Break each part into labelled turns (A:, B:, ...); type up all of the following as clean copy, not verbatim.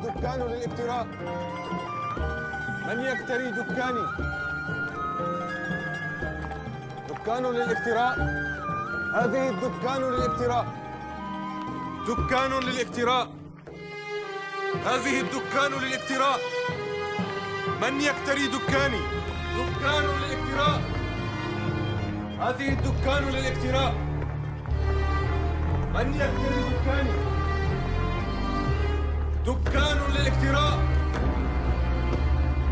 A: الدكان للافتراء. من يكتري دكاني؟ دكان للافتراء. هذه الدكان للافتراء. دكان للافتراء. هذه الدكان للافتراء. من يكتري دكاني؟ دكان للافتراء. هذه الدكان للافتراء. من يكتري دكاني؟ دكان للافتراء.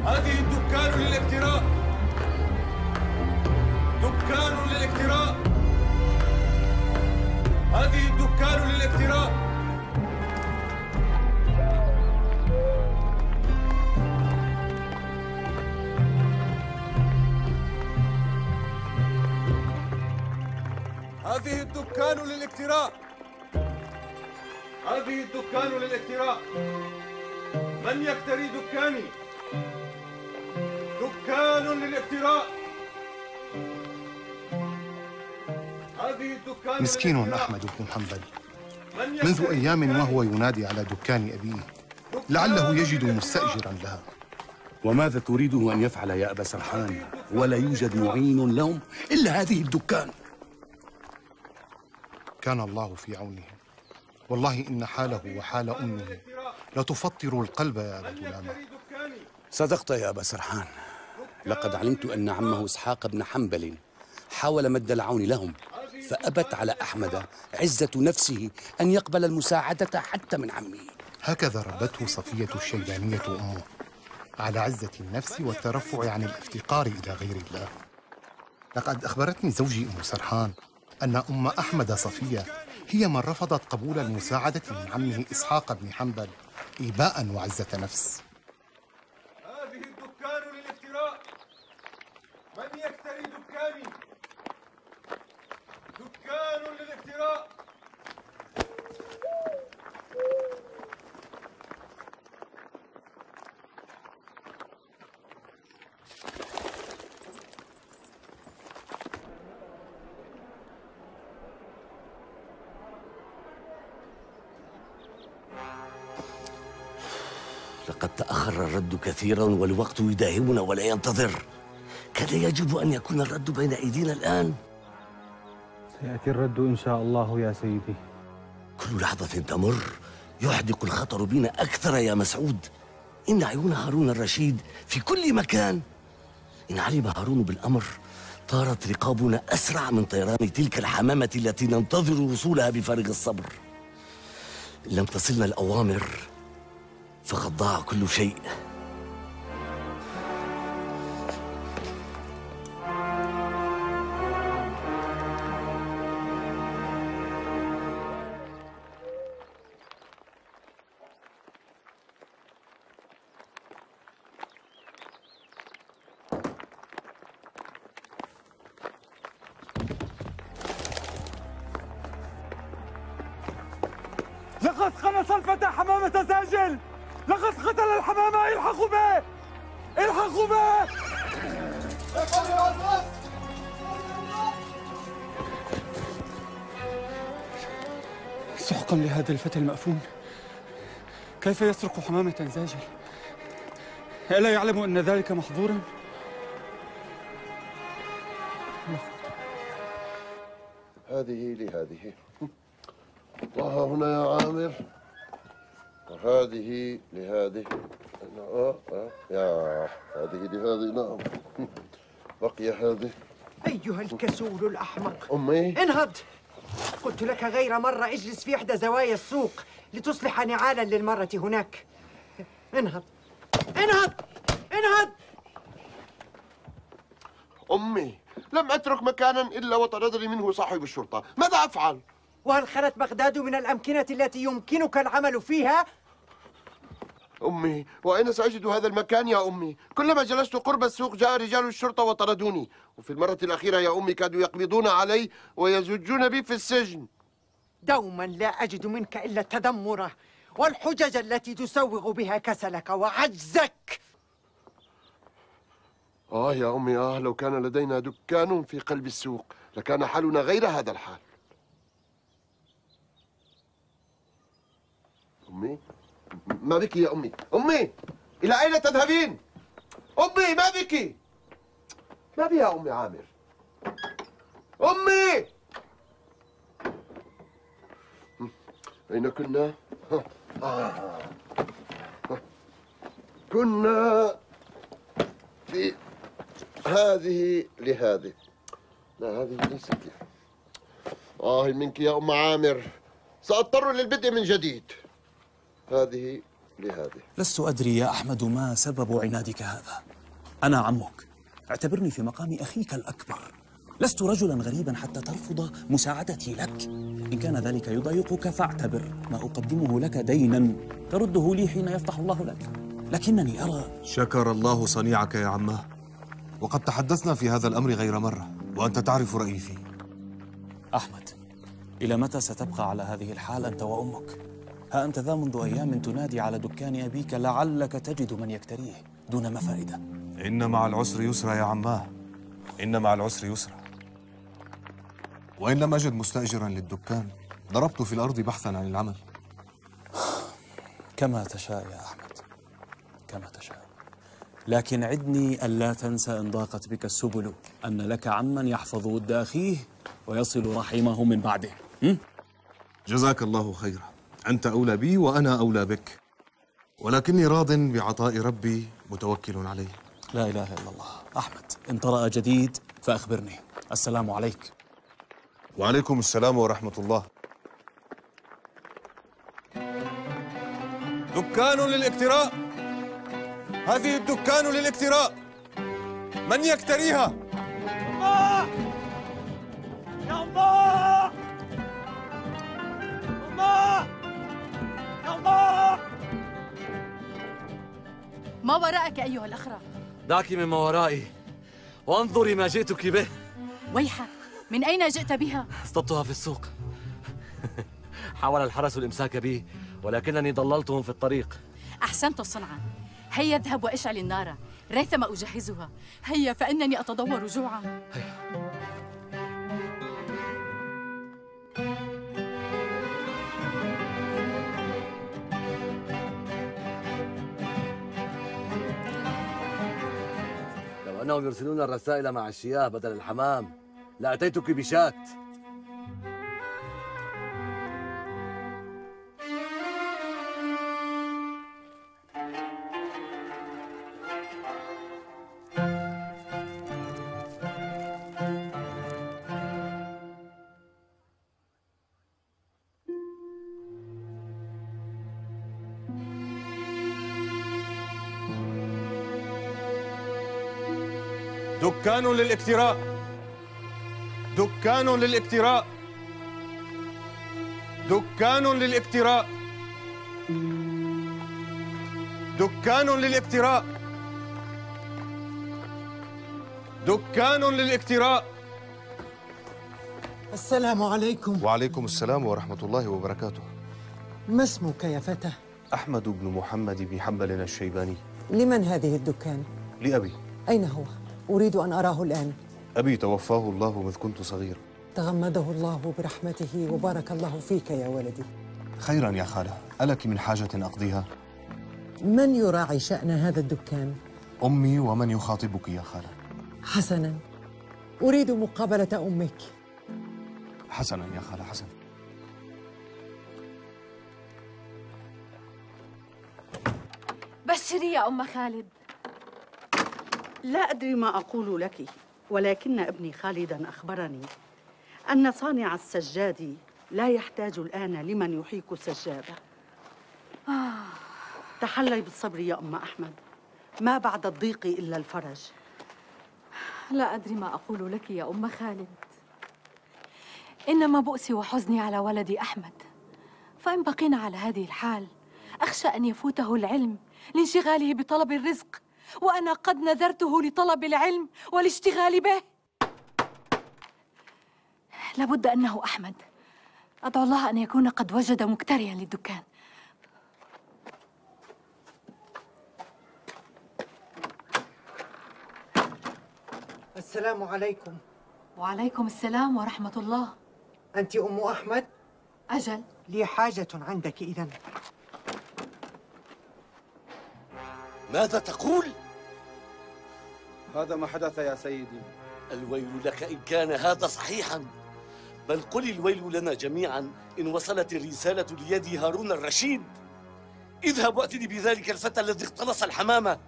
A: هذه الدكان للافتراء. دكان للافتراء. هذه الدكان للافتراء. هذه الدكان للافتراء. هذه الدكان للافتراء. من يكتري دكاني؟ دكان للافتراء. هذه الدكان.
B: مسكين أحمد بن حنبل، منذ أيام وهو ينادي على دكان أبيه لعله يجد مستأجرا لها.
C: وماذا تريده أن يفعل يا أبا سرحان؟ ولا يوجد معين لهم إلا هذه الدكان.
B: كان الله في عونه، والله إن حاله وحال أمه لتفطر القلب يا أبا دلامة.
C: صدقت يا أبا سرحان، لقد علمت أن عمه إسحاق بن حنبل حاول مد العون لهم، فأبت على أحمد عزة نفسه أن يقبل المساعدة حتى من عمه.
B: هكذا ربته صفية الشيبانية أمه، على عزة النفس والترفع عن الافتقار إلى غير الله. لقد أخبرتني زوجي أم سرحان أن أم أحمد صفية هي من رفضت قبول المساعدة من عمه إسحاق بن حنبل إيباء وعزة نفس.
A: هذه الدكان للافتراء. من يكتري دكاني؟ دكان للافتراء.
D: لقد تأخر الرد كثيرا والوقت يداهمنا ولا ينتظر. كان يجب أن يكون الرد بين أيدينا الآن.
E: سيأتي الرد إن شاء الله يا سيدي.
D: كل لحظة تمر يحدق الخطر بنا أكثر يا مسعود. إن عيون هارون الرشيد في كل مكان. إن علم هارون بالأمر طارت رقابنا أسرع من طيران تلك الحمامة التي ننتظر وصولها بفارغ الصبر. إن لم تصلنا الأوامر فقد ضاع كل شيء.
E: لقد قنص الفتى حمامة ساجل. لقد قتل الحمامة. الحقوا به. الحقوا به. سحقا لهذا الفتى المأفون. كيف يسرق حمامة زاجل؟ ألا يعلم أن ذلك محظورا؟
F: هذه لهذه، وها هنا يا عامر، وهذه لهذه. يا هذه لهذه. نعم. بقي هذه.
G: أيها الكسول الأحمق.
F: أمي.
G: انهض. قلت لك غير مرة اجلس في إحدى زوايا السوق لتصلح نعالا للمرة هناك. انهض. انهض. انهض.
F: أمي، لم أترك مكانا إلا وطردني منه صاحب الشرطة. ماذا أفعل؟
G: وهل خلت بغداد من الأمكنة التي يمكنك العمل فيها؟
F: أمي، وأين سأجد هذا المكان يا أمي؟ كلما جلست قرب السوق جاء رجال الشرطة وطردوني، وفي المرة الأخيرة يا أمي كادوا يقبضون علي ويزجون بي في السجن.
G: دوما لا أجد منك إلا التذمر والحجج التي تسوغ بها كسلك وعجزك.
F: يا أمي، لو كان لدينا دكان في قلب السوق لكان حالنا غير هذا الحال. أمي؟ ما بك يا أمي؟ أمي إلى أين تذهبين؟ أمي ما بك؟ ما بها أمي عامر؟ أمي أين كنا؟ كنا في هذه لهذه. لا هذه ليست لي. منك يا أم عامر، سأضطر للبدء من جديد. هذه لهذه.
H: لست أدري يا أحمد ما سبب عنادك هذا. أنا عمك، اعتبرني في مقام أخيك الأكبر. لست رجلا غريبا حتى ترفض مساعدتي لك. إن كان ذلك يضايقك فاعتبر ما أقدمه لك دينا ترده لي حين يفتح الله لك. لكنني أرى.
I: شكر الله صنيعك يا عماه، وقد تحدثنا في هذا الأمر غير مرة وأنت تعرف رأيي فيه.
H: أحمد، إلى متى ستبقى على هذه الحال أنت وأمك؟ ها أنت ذا منذ أيام تنادي على دكان أبيك لعلك تجد من يكتريه دون ما فائدة.
I: إن مع العسر يسرا يا عماه، إن مع العسر يسرا. وإن لم أجد مستأجرا للدكان ضربت في الأرض بحثا عن العمل.
H: كما تشاء يا أحمد، كما تشاء. لكن عدني ألا تنسى إن ضاقت بك السبل أن لك عما يحفظ ود أخيه ويصل رحمه من بعده.
I: جزاك الله خيرا، أنت أولى بي وأنا أولى بك، ولكني راض بعطاء ربي متوكل عليه.
H: لا إله إلا الله. أحمد، إن طرأ جديد فأخبرني. السلام عليك.
I: وعليكم السلام ورحمة الله.
A: دكان للاكتراء، هذه الدكان للاكتراء، من يكتريها؟
E: الله يا الله، الله يا الله.
J: ما وراءك أيها الأخرى؟
D: دعك مما ورائي وانظري ما جئتك به.
J: ويحك، من أين جئت بها؟
D: اصطدتها في السوق. حاول الحرس الإمساك بي ولكنني ضللتهم في الطريق.
J: أحسنت صنعا. هيا اذهب واشعل النار ريثما أجهزها. هيا فإنني أتضور جوعا. هيا.
D: لو أنهم يرسلون الرسائل مع الشياه بدل الحمام لأتيتك بشاة.
A: دكان للاكتراء، دكان للاكتراء، دكان للاكتراء، دكان للاكتراء، دكان للاكتراء.
G: السلام عليكم.
I: وعليكم السلام ورحمة الله وبركاته.
G: ما اسمك يا فتى؟
I: أحمد بن محمد بن حنبل الشيباني.
G: لمن هذه الدكان؟
I: لأبي.
G: أين هو؟ أريد أن أراه الآن.
I: أبي توفاه الله مذ كنت صغير.
G: تغمده الله برحمته وبارك الله فيك يا ولدي.
I: خيرا يا خالة، ألك من حاجة أقضيها؟
G: من يراعي شأن هذا الدكان؟
I: أمي ومن يخاطبك يا خالة.
G: حسنا، أريد مقابلة أمك.
I: حسنا يا خالة، حسنا.
J: بشري يا أم خالد.
K: لا أدري ما أقول لك، ولكن ابني خالدا أخبرني أن صانع السجاد لا يحتاج الآن لمن يحيك السجادة. تحلي بالصبر يا أم أحمد، ما بعد الضيق إلا الفرج.
J: لا أدري ما أقول لك يا أم خالد، إنما بؤسي وحزني على ولدي أحمد، فإن بقينا على هذه الحال أخشى أن يفوته العلم لانشغاله بطلب الرزق، وأنا قد نذرته لطلب العلم والاشتغال به. لابد أنه أحمد. أدعو الله أن يكون قد وجد مكتريا للدكان.
G: السلام عليكم.
J: وعليكم السلام ورحمة الله.
G: أنت أم أحمد؟
J: أجل.
G: لي حاجة عندك إذن.
D: ماذا تقول؟
A: هذا ما حدث يا سيدي.
D: الويل لك إن كان هذا صحيحا، بل قل الويل لنا جميعا إن وصلت الرسالة ليد هارون الرشيد. اذهب وأتني بذلك الفتى الذي اقتنص الحمامة،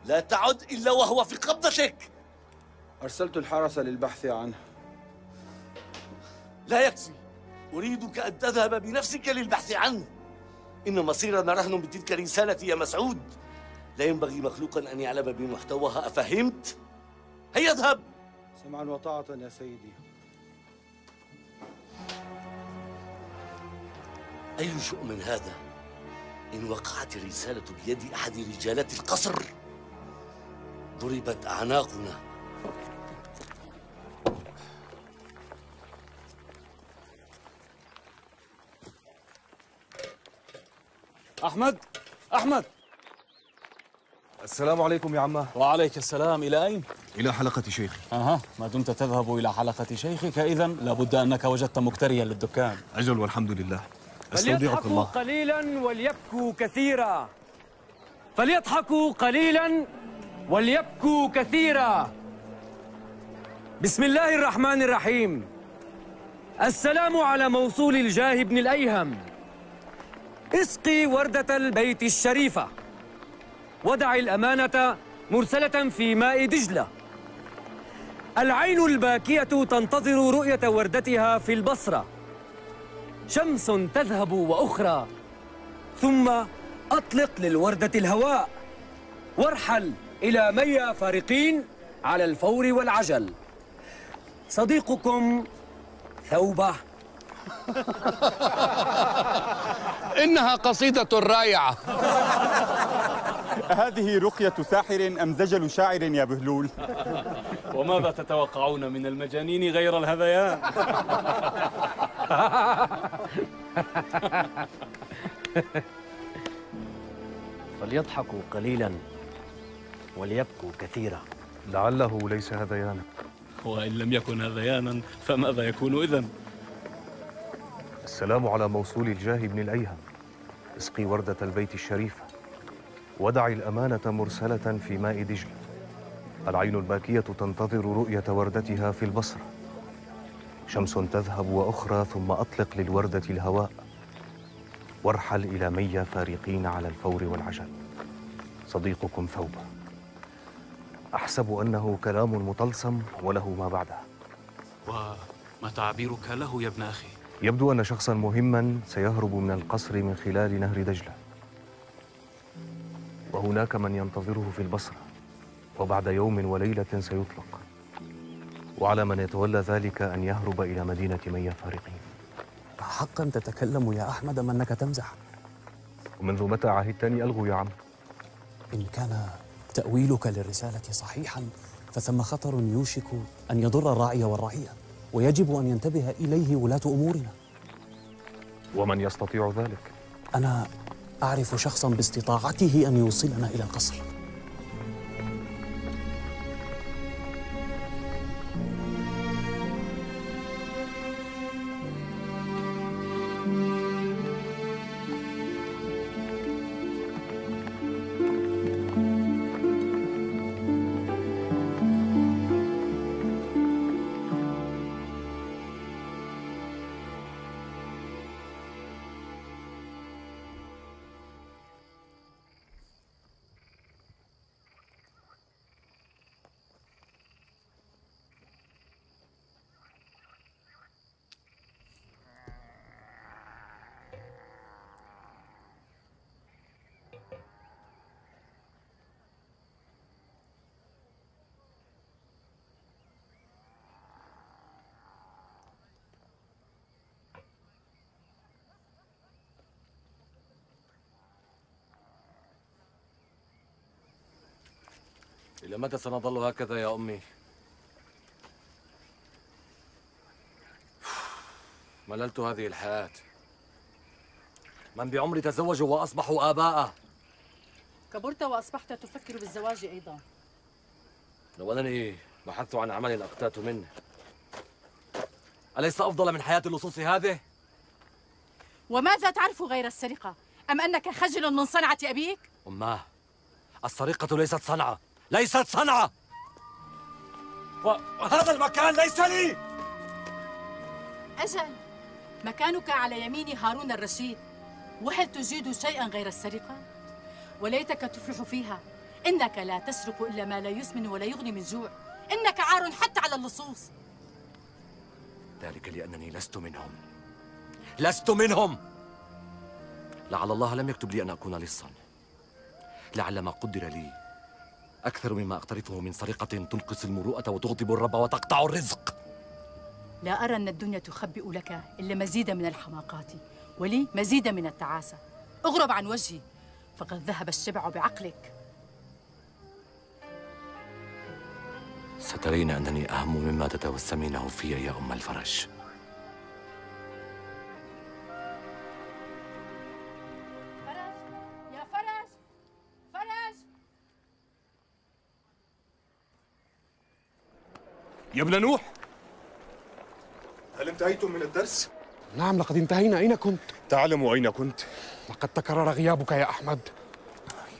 D: لا تعد إلا وهو في قبضتك.
A: أرسلت الحرس للبحث عنه.
D: لا يكفي، أريدك أن تذهب بنفسك للبحث عنه. إن مصيرنا رهن بتلك الرسالة يا مسعود. لا ينبغي مخلوقا أن يعلم بمحتواها، أفهمت؟ هيا اذهب.
A: سمعا وطاعة يا سيدي.
D: أي شؤم هذا؟ إن وقعت الرسالة بيد أحد رجالات القصر ضربت أعناقنا.
H: أحمد، أحمد.
I: السلام عليكم يا عماه.
H: وعليك السلام. إلى أين؟
I: إلى حلقة شيخي.
H: ما دمت تذهب إلى حلقة شيخك إذن لابد أنك وجدت مكتريا للدكان.
I: أجل والحمد لله. أستودعك الله.
E: فليضحكوا قليلا وليبكوا كثيرا. فليضحكوا قليلا وليبكوا كثيرا. بسم الله الرحمن الرحيم. السلام على موصول الجاه بن الأيهم. اسقي وردة البيت الشريفة، ودع الأمانة مرسلة في ماء دجلة. العين الباكية تنتظر رؤية وردتها في البصرة. شمس تذهب وأخرى، ثم أطلق للوردة الهواء، وارحل إلى ميا فارقين على الفور والعجل. صديقكم ثوبة.
C: إنها قصيدة رائعة.
L: هذه رقية ساحر أم زجل شاعر يا بهلول؟
H: وماذا تتوقعون من المجانين غير الهذيان؟
E: فليضحكوا قليلا وليبكوا كثيرا.
I: لعله ليس هذيانا.
H: وإن لم يكن هذيانا فماذا يكون إذن؟
I: السلام على موصول الجاه بن الأيهم. اسقي وردة البيت الشريفة، ودع الأمانة مرسلة في ماء دجلة. العين الباكية تنتظر رؤية وردتها في البصرة. شمس تذهب وأخرى، ثم أطلق للوردة الهواء، وارحل إلى ميا فارقين على الفور والعجل. صديقكم ثوبة. أحسب أنه كلام مطلسم وله ما بعده.
H: وما تعبيرك له يا ابن أخي؟
I: يبدو أن شخصا مهما سيهرب من القصر من خلال نهر دجلة، وهناك من ينتظره في البصرة، وبعد يوم وليلة سيطلق، وعلى من يتولى ذلك أن يهرب إلى مدينة ميا فارقين.
H: حقا تتكلم يا أحمد أم أنك تمزح؟
I: ومنذ متى عهدتني ألغو يا عم؟
H: إن كان تأويلك للرسالة صحيحا فثم خطر يوشك أن يضر الراعي والرعية، ويجب أن ينتبه إليه ولاة أمورنا.
I: ومن يستطيع ذلك؟
H: أنا أعرف شخصا باستطاعته أن يوصلنا إلى القصر.
E: إلى متى سنظل هكذا يا أمي؟ مللت هذه الحياة. من بعمري تزوجوا وأصبحوا آباء.
M: كبرت وأصبحت تفكر بالزواج أيضا.
E: لو أنني بحثت عن عمل أقتات منه، أليس أفضل من حياة اللصوص هذه؟
M: وماذا تعرف غير السرقة؟ أم أنك خجل من صنعة أبيك؟
E: أماه،
D: السرقة ليست صنعة، ليست صنعة.
E: وهذا المكان ليس لي.
M: أجل، مكانك على يمين هارون الرشيد، وهل تجيد شيئا غير السرقة؟ وليتك تفلح فيها. إنك لا تسرق إلا ما لا يسمن ولا يغني من جوع. إنك عار حتى على اللصوص.
D: ذلك لأنني لست منهم، لست منهم. لعل الله لم يكتب لي أن أكون لصا. لعل ما قدر لي أكثر مما أقترفه من سرقة تنقص المروءة وتغضب الرب وتقطع الرزق.
M: لا أرى أن الدنيا تخبئ لك إلا مزيدا من الحماقات، ولي مزيدا من التعاسة. اغرب عن وجهي، فقد ذهب الشبع بعقلك.
D: سترين أنني أهم مما تتوسمينه في يا أم الفرج.
M: يا فرج، فرج.
I: يا ابن نوح، هل انتهيتم من الدرس؟
N: نعم، لقد انتهينا. أين كنت؟
I: تعلم أين كنت؟
N: لقد تكرر غيابك يا أحمد.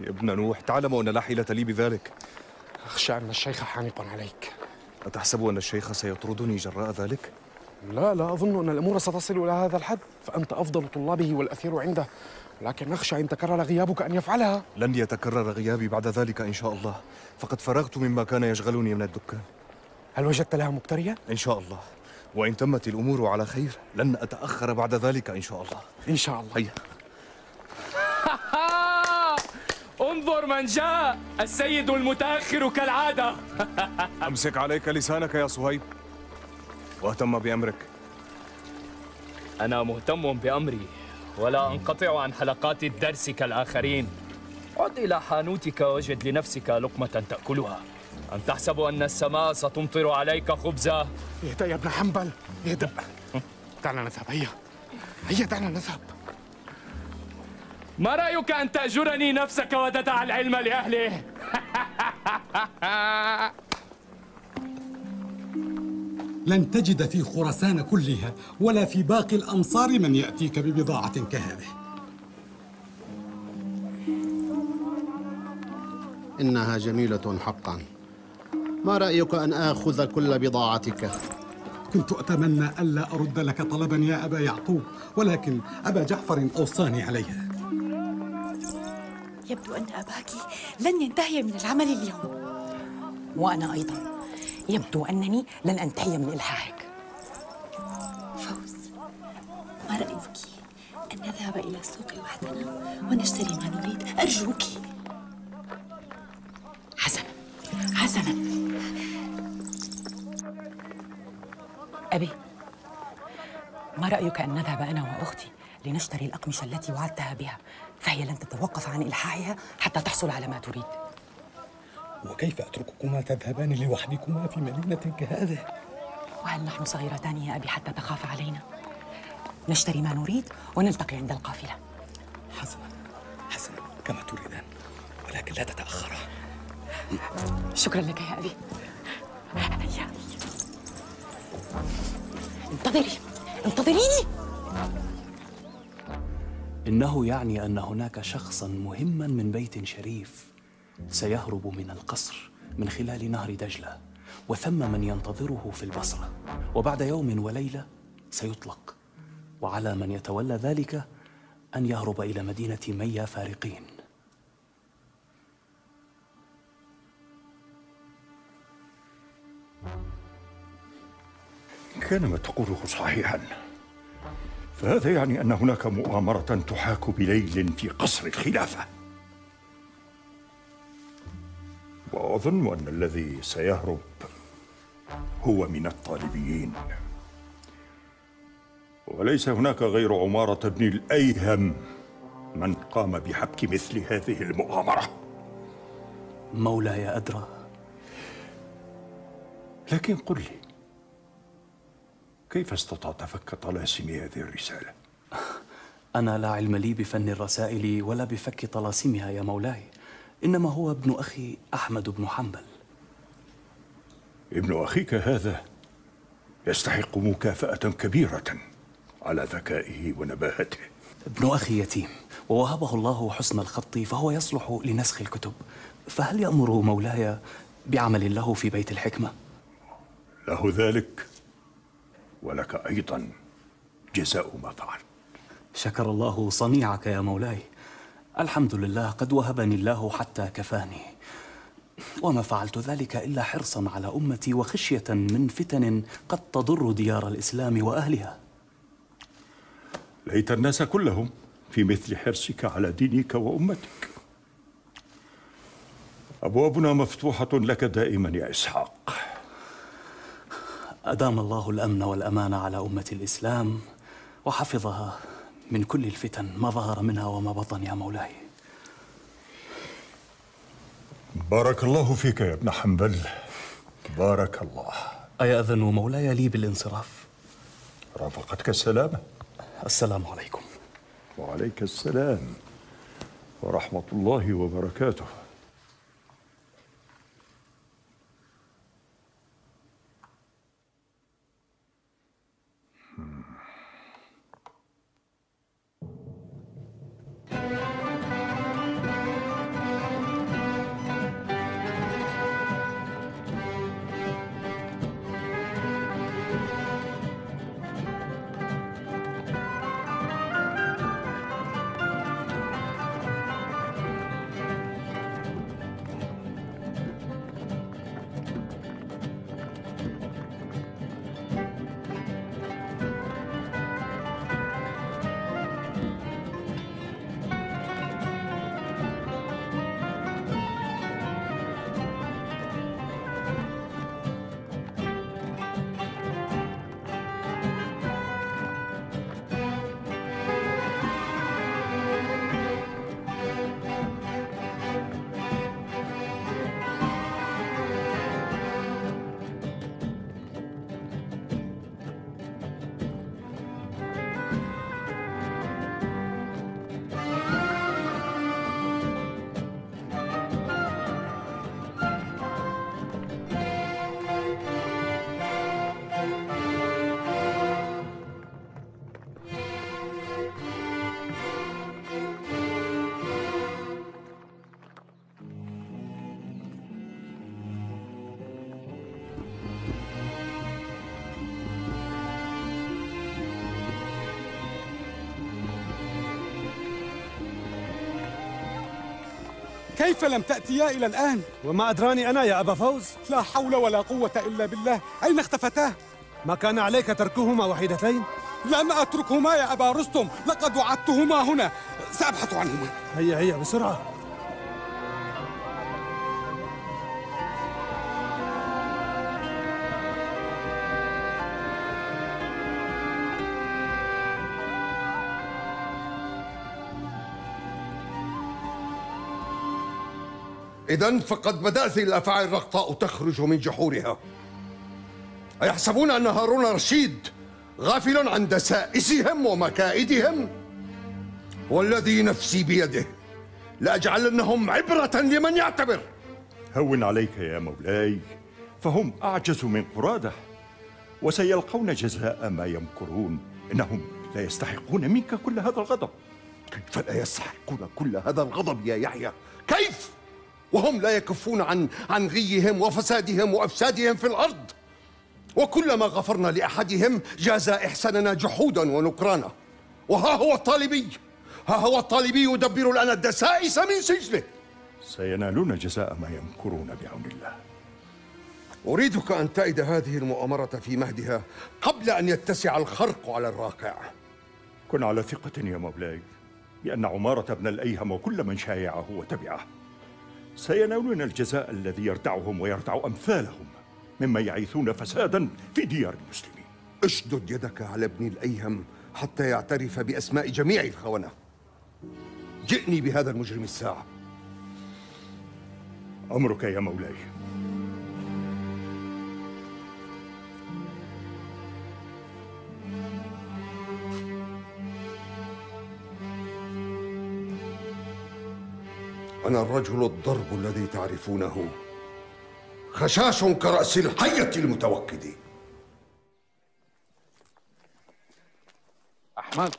I: يا ابن نوح، تعلم أن لا حيلة لي بذلك.
N: أخشى أن الشيخ حانق عليك.
I: أتحسب أن الشيخ سيطردني جراء ذلك؟
N: لا أظن أن الأمور ستصل إلى هذا الحد، فأنت أفضل طلابه والأثير عنده، لكن أخشى إن تكرر غيابك أن يفعلها.
I: لن يتكرر غيابي بعد ذلك إن شاء الله، فقد فرغت مما كان يشغلني من الدكان.
N: هل وجدت لها مكترية؟
I: إن شاء الله، وإن تمت الأمور على خير لن أتأخر بعد ذلك إن شاء الله.
N: إن شاء الله.
I: هيا.
O: انظر من جاء، السيد المتأخر كالعادة.
I: أمسك عليك لسانك يا صهيب، واهتم بأمرك.
O: أنا مهتم بأمري، ولا أنقطع عن حلقات الدرس كالآخرين. عد إلى حانوتك وجد لنفسك لقمة تأكلها. أم تحسب أن السماء ستمطر عليك خبزا؟
N: اهدأ يا ابن حنبل، اهدأ. دعنا نذهب، هيا دعنا نذهب.
O: ما رأيك أن تأجرني نفسك وتدع العلم لأهله؟
P: لن تجد في خراسان كلها ولا في باقي الأمصار من يأتيك ببضاعة كهذه.
B: إنها جميلة حقا. ما رأيك أن آخذ كل بضاعتك؟
P: كنت أتمنى ألا أرد لك طلبا يا أبا يعقوب، ولكن أبا جعفر أوصاني عليها.
J: يبدو أن أباك لن ينتهي من العمل اليوم.
Q: وأنا أيضا يبدو أنني لن أنتهي من إلحاحك.
J: فوز، ما رأيك أن نذهب إلى السوق وحدنا ونشتري ما نريد؟ أرجوك.
Q: حسنا. أبي، ما رأيك أن نذهب أنا وأختي لنشتري الأقمشة التي وعدتها بها، فهي لن تتوقف عن إلحاحها حتى تحصل على ما تريد.
P: وكيف أترككما تذهبان لوحدكما في مدينة كهذه؟
Q: وهل نحن صغيرتان يا أبي حتى تخاف علينا؟ نشتري ما نريد ونلتقي عند القافلة.
P: حسنا كما تريدان، ولكن لا تتأخرا.
Q: شكرا لك يا أبي. هيا انتظريني.
H: إنه يعني أن هناك شخصاً مهماً من بيت شريف سيهرب من القصر من خلال نهر دجلة، وثم من ينتظره في البصرة، وبعد يوم وليلة سيطلق، وعلى من يتولى ذلك أن يهرب إلى مدينة ميا فارقين.
R: كان ما تقوله صحيحا، فهذا يعني أن هناك مؤامرة تحاك بليل في قصر الخلافة، وأظن أن الذي سيهرب هو من الطالبيين، وليس هناك غير عمارة بن الأيهم من قام بحبك مثل هذه المؤامرة.
H: مولاي أدرى،
R: لكن قل لي، كيف استطعت فك طلاسم هذه الرسالة؟
H: أنا لا علم لي بفن الرسائل ولا بفك طلاسمها يا مولاي، إنما هو ابن أخي أحمد بن حنبل.
R: ابن أخيك هذا يستحق مكافأة كبيرة على ذكائه ونباهته.
H: ابن أخي يتيم، ووهبه الله حسن الخط فهو يصلح لنسخ الكتب، فهل يأمر مولاي بعمل له في بيت الحكمة؟
R: له ذلك ولك أيضا جزاء ما فعل.
H: شكر الله صنيعك يا مولاي. الحمد لله، قد وهبني الله حتى كفاني، وما فعلت ذلك إلا حرصا على أمتي وخشية من فتن قد تضر ديار الإسلام وأهلها.
R: ليت الناس كلهم في مثل حرصك على دينك وأمتك. أبوابنا مفتوحة لك دائما يا إسحاق.
H: أدام الله الأمن والأمان على أمة الإسلام وحفظها من كل الفتن ما ظهر منها وما بطن يا مولاي.
R: بارك الله فيك يا ابن حنبل، بارك الله.
H: أيأذن مولاي لي بالانصراف؟
R: رافقتك السلامة.
H: السلام عليكم.
R: وعليك السلام ورحمة الله وبركاته.
P: كيف لم تأتيا إلى الآن؟
E: وما أدراني أنا يا أبا فوز؟
P: لا حول ولا قوة إلا بالله. أين اختفتاه؟
E: ما كان عليك تركهما وحيدتين؟
P: لم أتركهما يا أبا رستم، لقد وعدتهما هنا، سأبحث عنهما.
E: هيا هيا بسرعة.
F: إذن فقد بدأت الأفاعي الرقطاء تخرج من جحورها. أيحسبون أن هارون رشيد غافل عن دسائسهم ومكائدهم؟ والذي نفسي بيده لأجعلنهم عبرة لمن يعتبر.
R: هون عليك يا مولاي، فهم أعجز من قرادة وسيلقون جزاء ما يمكرون. إنهم لا يستحقون منك كل هذا الغضب.
F: كيف لا يستحقون كل هذا الغضب يا يحيى؟ كيف؟ وهم لا يكفون عن غيهم وفسادهم وأفسادهم في الأرض. وكلما غفرنا لأحدهم جاز إحساننا جحودا ونكرانا. وها هو الطالبي، ها هو الطالبي يدبر لنا الدسائس من سجنه.
R: سينالون جزاء ما يمكرون بعون الله.
F: أريدك أن تعد هذه المؤامرة في مهدها قبل أن يتسع الخرق على الراقع.
R: كن على ثقة يا مولاي بأن عمارة بن الأيهم وكل من شايعه وتبعه سينالون الجزاء الذي يردعهم ويردع أمثالهم مما يعيثون فسادا في ديار المسلمين.
F: اشدد يدك على ابن الأيهم حتى يعترف بأسماء جميع الخونة. جئني بهذا المجرم الساعة.
R: أمرك يا مولاي.
F: أنا الرجل الضرب الذي تعرفونه، خشاش كرأس الحية المتوكد.
N: أحمد،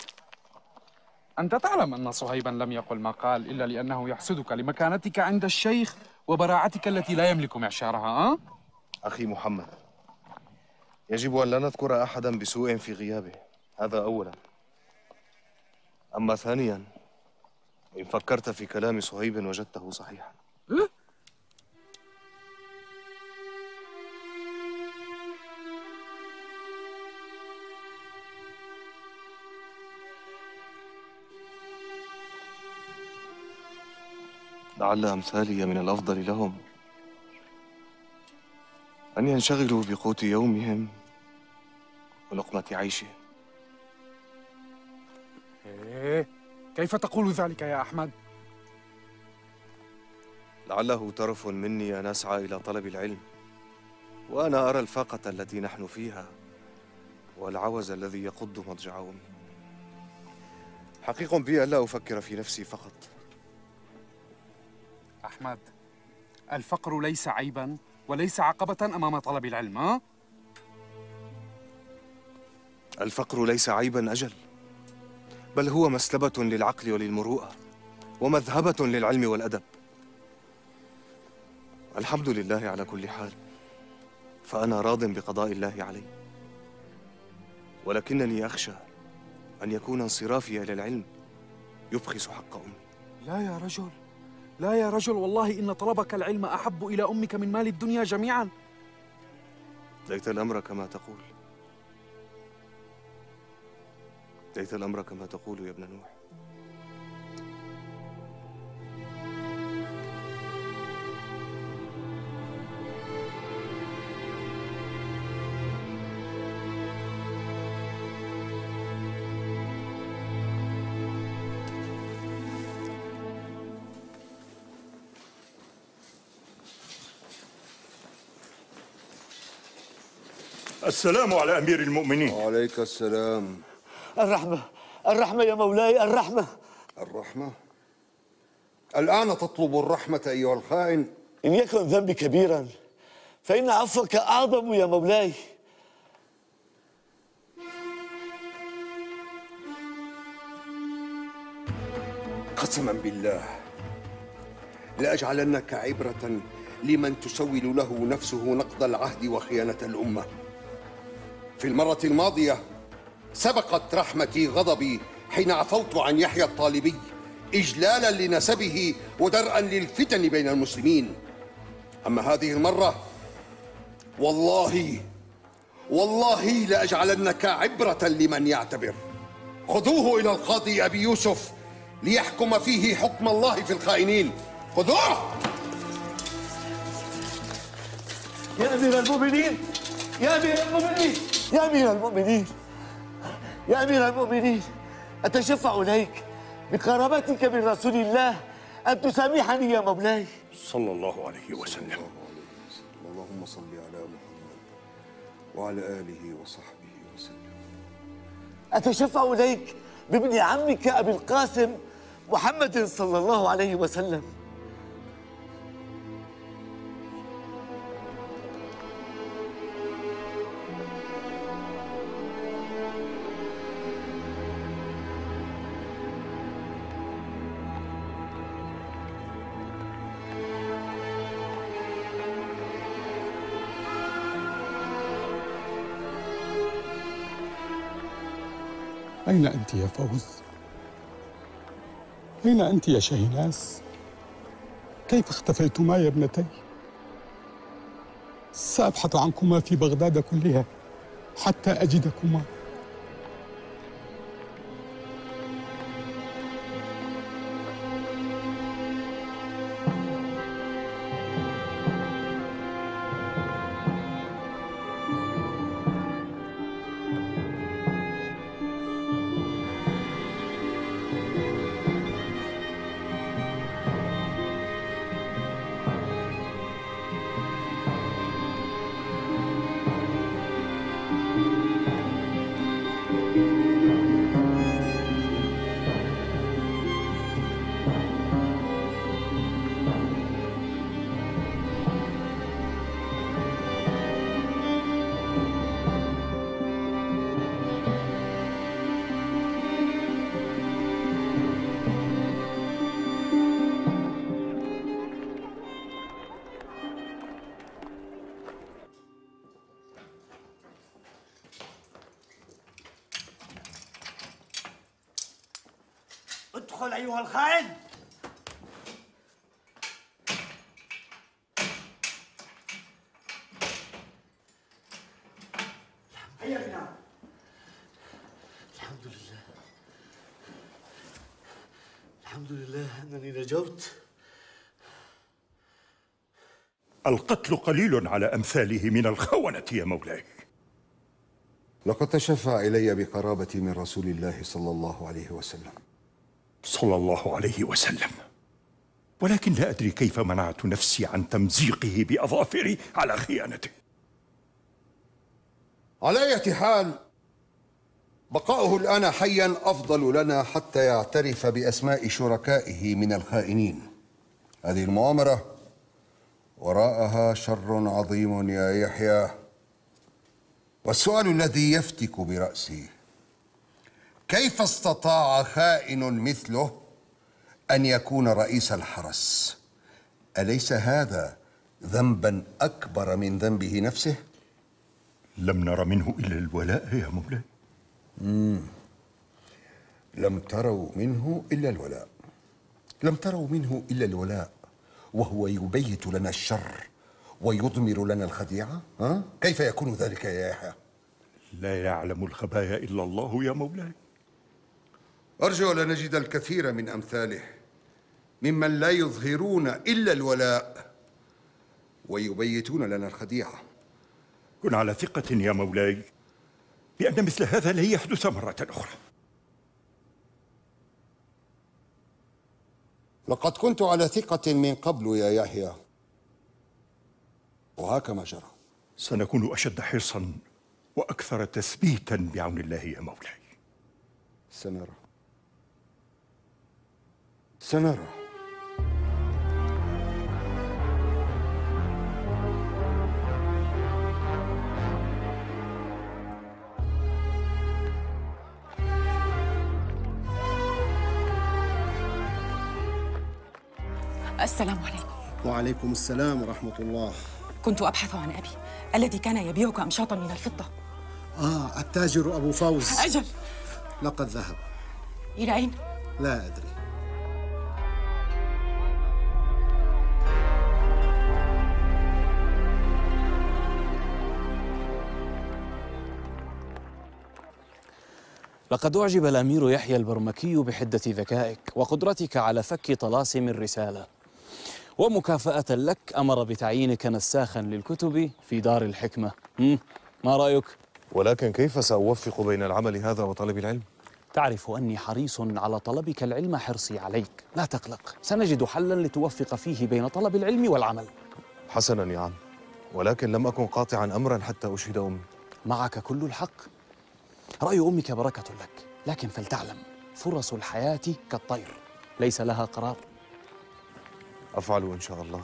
N: أنت تعلم أن صهيبا لم يقل ما قال إلا لأنه يحسدك لمكانتك عند الشيخ وبراعتك التي لا يملك معشارها.
I: أخي محمد، يجب أن لا نذكر أحدا بسوء في غيابه، هذا أولا. أما ثانيا، إن فكرت في كلام صهيب وجدته صحيحا. لعل أمثالي من الأفضل لهم أن ينشغلوا بقوت يومهم ولقمة عيشهم.
N: إيه؟ كيف تقول ذلك يا أحمد؟
I: لعله ترف مني أن أسعى إلى طلب العلم، وأنا أرى الفاقة التي نحن فيها والعوز الذي يقض مضجع أمي. حقيق بي ألا أفكر في نفسي فقط.
N: أحمد، الفقر ليس عيبا وليس عقبة أمام طلب العلم.
I: الفقر ليس عيبا أجل، بل هو مسلبة للعقل وللمروءة ومذهبة للعلم والأدب. الحمد لله على كل حال، فأنا راض بقضاء الله علي، ولكنني أخشى أن يكون انصرافي إلى العلم يبخس حق أمي.
N: لا يا رجل، لا يا رجل، والله إن طلبك العلم أحب إلى أمك من مال الدنيا جميعا.
I: ليت الأمر كما تقول، ليت الأمر كما تقول يا ابن نوح.
R: السلام على أمير المؤمنين.
S: وعليك السلام.
D: الرحمة يا مولاي، الرحمة.
S: الرحمة؟ الآن تطلب الرحمة أيها الخائن؟
D: إن يكن ذنبي كبيرا فإن عفوك أعظم يا مولاي.
S: قسما بالله لأجعلنك عبرة لمن تسول له نفسه نقض العهد وخيانة الأمة. في المرة الماضية سبقت رحمتي غضبي حين عفوت عن يحيى الطالبي إجلالا لنسبه ودرءا للفتن بين المسلمين. أما هذه المرة والله لأجعلنك عبرة لمن يعتبر. خذوه إلى القاضي أبي يوسف ليحكم فيه حكم الله في الخائنين. خذوه.
D: يا أمير المؤمنين، يا أمير المؤمنين، يا أمير المؤمنين، يا أمير المؤمنين، أتشفع إليك بقرابتك من رسول الله أن تسامحني يا مولاي.
R: صلى الله عليه وسلم.
S: اللهم صل على محمد وعلى آله وصحبه وسلم.
D: أتشفع إليك بابن عمك أبي القاسم محمد صلى الله عليه وسلم.
P: أين أنت يا فوز؟ أين أنت يا شاهناز؟ كيف اختفيتما يا ابنتي؟ سأبحث عنكما في بغداد كلها حتى أجدكما.
T: ادخل أيها الخائن. هيا بنا.
D: الحمد لله، الحمد لله أنني نجوت.
R: القتل قليل على أمثاله من الخونة يا مولاي.
S: لقد تشفع إلي بقرابتي من رسول الله صلى الله عليه وسلم.
R: صلى الله عليه وسلم. ولكن لا أدري كيف منعت نفسي عن تمزيقه بأظافري على خيانته.
S: على أي حال، بقاؤه الآن حيا أفضل لنا حتى يعترف بأسماء شركائه من الخائنين. هذه المؤامرة وراءها شر عظيم يا يحيى، والسؤال الذي يفتك برأسي: كيف استطاع خائن مثله أن يكون رئيس الحرس؟ أليس هذا ذنبا أكبر من ذنبه نفسه؟
R: لم نر منه إلا الولاء يا مولاي.
S: لم تروا منه إلا الولاء، لم تروا منه إلا الولاء وهو يبيت لنا الشر ويضمر لنا الخديعة؟ كيف يكون ذلك يا يحيى؟
R: لا يعلم الخبايا إلا الله يا مولاي.
S: أرجو أن نجد الكثير من أمثاله ممن لا يظهرون إلا الولاء ويبيتون لنا الخديعة.
R: كن على ثقة يا مولاي بأن مثل هذا لا يحدث مرة أخرى.
S: لقد كنت على ثقة من قبل يا يحيى، وهاك ما جرى.
R: سنكون أشد حرصا وأكثر تثبيتا بعون الله يا مولاي.
S: سنرى سنرى.
Q: السلام عليكم.
B: وعليكم السلام ورحمة الله.
Q: كنت أبحث عن أبي الذي كان يبيعك أمشاطا من الفضة.
B: التاجر أبو فوز.
Q: أجل.
B: لقد ذهب.
Q: إلى أين؟
B: لا أدري.
H: لقد أعجب الأمير يحيى البرمكي بحدة ذكائك وقدرتك على فك طلاسم الرسالة، ومكافأة لك أمر بتعيينك نساخا للكتب في دار الحكمة. ما رأيك؟
I: ولكن كيف سأوفق بين العمل هذا وطلب العلم؟
H: تعرف أني حريص على طلبك العلم حرصي عليك، لا تقلق، سنجد حلا لتوفق فيه بين طلب العلم والعمل.
I: حسنا يا عم، ولكن لم أكن قاطعا أمرا حتى أشهد أمي.
H: معك كل الحق. رأي أمك بركة لك، لكن فلتعلم فرص الحياة كالطير ليس لها قرار.
I: أفعل إن شاء الله.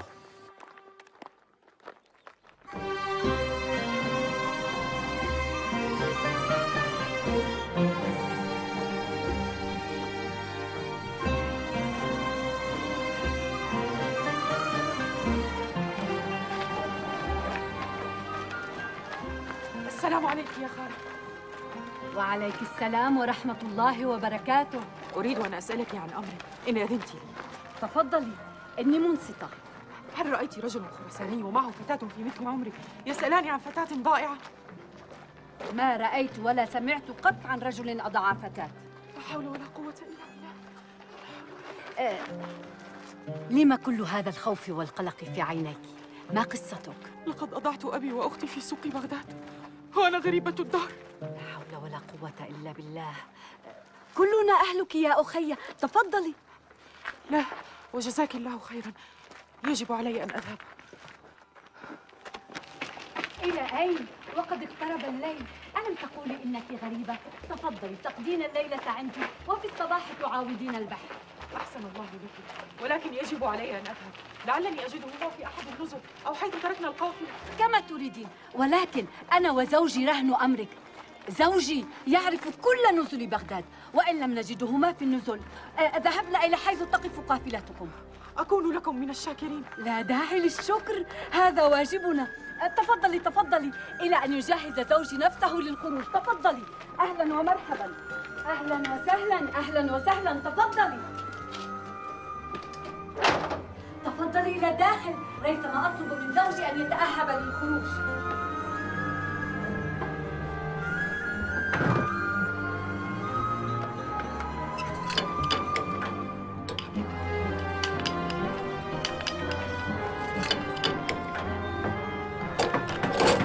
J: السلام عليك يا خالد.
M: وعليك السلام ورحمة الله وبركاته.
J: أريد أن أسألك عن أمر إن أذنتِ لي.
M: تفضلي، إني منصتة.
J: هل رأيت رجل خرساني ومعه فتاة في مثل عمرك يسألان عن فتاة ضائعة؟
M: ما رأيت ولا سمعت قط عن رجل أضاع فتاة.
J: لا حول ولا قوة إلا بالله.
M: لما كل هذا الخوف والقلق في عينيك؟ ما قصتك؟
J: لقد أضعت أبي وأختي في سوق بغداد وأنا غريبة الدار.
M: لا حول ولا قوة إلا بالله. كلنا أهلك يا أخي، تفضلي.
J: لا، وجزاك الله خيرا، يجب علي أن أذهب.
M: إلى أين؟ وقد اقترب الليل. ألم تقولي إنك غريبة؟ تفضلي تقضين الليلة عندي وفي الصباح تعاودين البحر.
J: أحسن الله لك، ولكن يجب علي أن أذهب، لعلني أجده هو في أحد النزل أو حيث تركنا القافلة.
M: كما تريدين، ولكن أنا وزوجي رهن أمرك. زوجي يعرف كل نزل بغداد، وإن لم نجدهما في النزل ذهبنا إلى حيث تقف قافلتكم.
J: أكون لكم من الشاكرين.
M: لا داعي للشكر، هذا واجبنا. تفضلي تفضلي، إلى أن يجهز زوجي نفسه للخروج. تفضلي. أهلا ومرحبا. أهلا وسهلا، أهلا وسهلا، تفضلي.
J: تعالي إلى الداخل ريثما أطلب من زوجي أن يتأهب للخروج.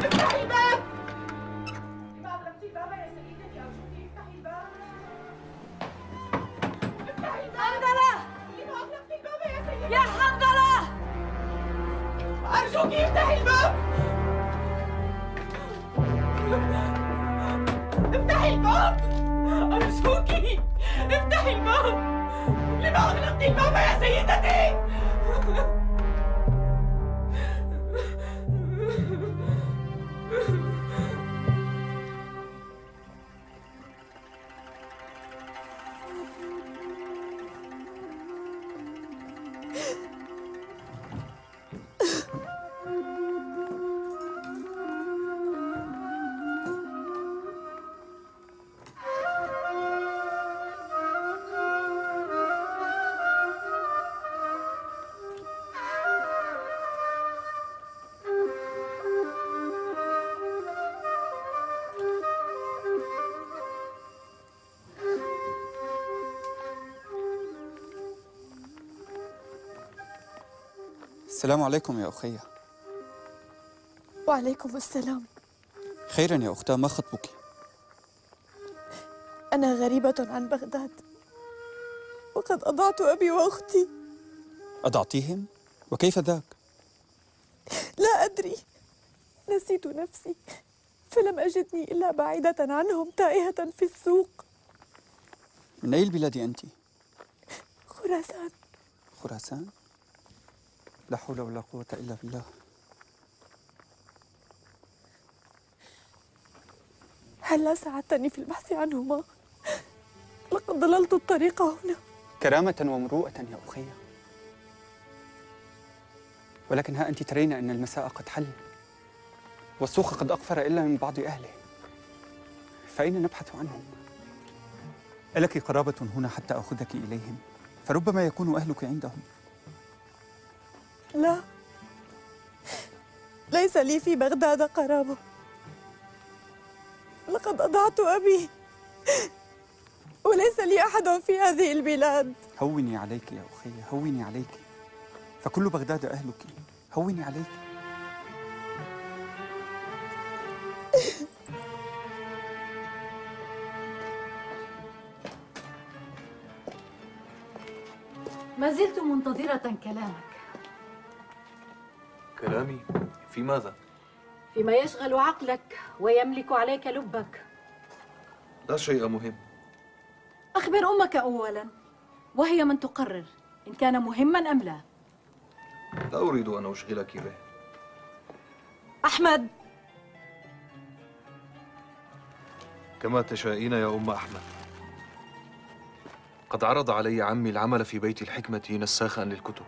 E: افتحي الباب! لما أغلقتي الباب يا سيدتي أرجوك افتحي الباب. افتحي الباب!
J: حنظلة!
E: لما أغلقتي الباب يا سيدتي؟
J: يا حنظلة!
E: أرجوك افتحي الباب! افتحي الباب! أرجوك افتحي الباب! لما أغلقتي الباب يا سيدتي؟
L: السلام عليكم يا أخي.
U: وعليكم السلام.
L: خيرا يا أختاه، ما خطبك؟
U: أنا غريبة عن بغداد وقد أضعت أبي وأختي.
L: أضعتيهم؟ وكيف ذاك؟
U: لا أدري، نسيت نفسي فلم أجدني إلا بعيدة عنهم تائهة في السوق.
L: من أي البلاد أنت؟
U: خراسان.
L: خراسان؟ لا حول ولا قوة إلا بالله.
U: هلا ساعدتني في البحث عنهما؟ لقد ضللت الطريق هنا.
L: كرامة ومروءة يا أخي. ولكن ها أنت ترين أن المساء قد حل والسوق قد أقفر إلا من بعض أهله، فأين نبحث عنهم؟ ألك قرابة هنا حتى أخذك إليهم؟ فربما يكون أهلك عندهم.
U: لا، ليس لي في بغداد قرابة. لقد أضعت أبي وليس لي أحد في هذه البلاد.
L: هوني عليك يا أخي، هوني عليك، فكل بغداد أهلك. هوني عليك.
J: ما زلت منتظرة كلامك.
I: كلامي في ماذا؟
J: فيما يشغل عقلك ويملك عليك لبك.
I: لا شيء مهم.
J: أخبر أمك أولاً، وهي من تقرر إن كان مهماً أم لا.
I: لا أريد أن أشغلك به.
J: أحمد.
I: كما تشائين يا أم أحمد. قد عرض علي عمي العمل في بيت الحكمة نساخاً للكتب.